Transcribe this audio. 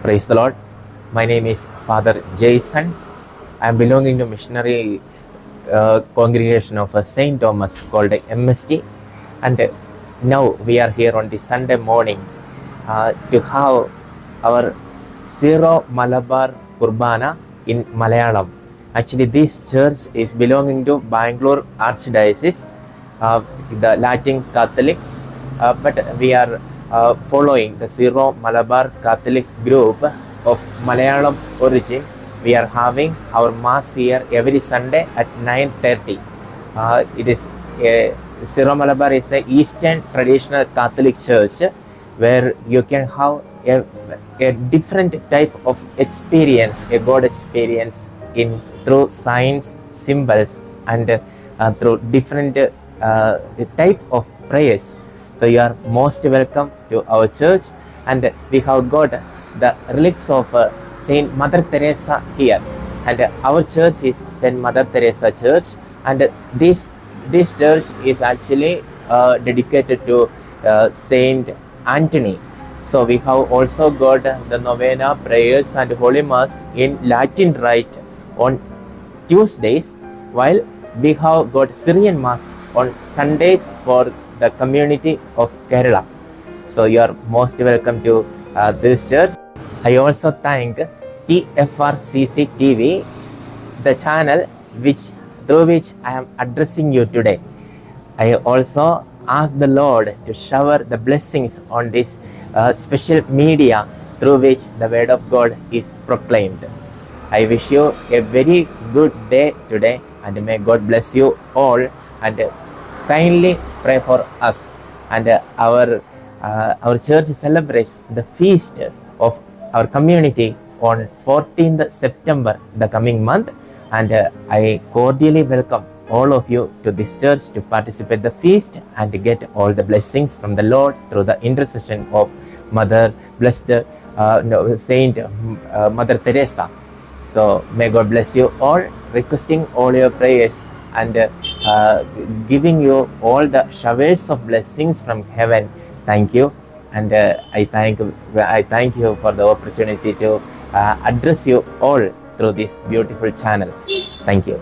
Praise the Lord. My name is Father Jaison. I am belonging to missionary congregation of Saint Thomas called MST, and now we are here on the Sunday morning to have our Zero Malabar Kurbana in Malayalam. Actually, this church is belonging to Bangalore Archdiocese, the Latin Catholics, but we are following the Zero Malabar Catholic group of Malayalam origin. We are having our mass here every Sunday at 9:30. It is Zero Malabar is the Eastern traditional Catholic church where you can have a different type of experience, a God experience through signs, symbols, and through different type of prayers. So you are most welcome to our church, and we have got the relics of Saint Mother Teresa here, and our church is Saint Mother Teresa Church, and this church is actually dedicated to Saint Anthony. So we have also got the novena prayers and Holy Mass in Latin rite on Tuesdays, while we have got Syrian Mass on Sundays for the community of Kerala. So you are most welcome to this church. I also thank TFRCC TV, the channel through which I am addressing you today. I also ask the Lord to shower the blessings on this special media through which the word of God is proclaimed. I wish you a very good day today, and may God bless you all, and kindly pray for us. And our church celebrates the feast of our community on 14th September, the coming month, and I cordially welcome all of you to this church to participate the feast and to get all the blessings from the Lord through the intercession of Mother Blessed Saint Mother Teresa. So may God bless you all, requesting all your prayers and giving you all the showers of blessings from heaven. Thank you, and I thank you for the opportunity to address you all through this beautiful channel. Thank you.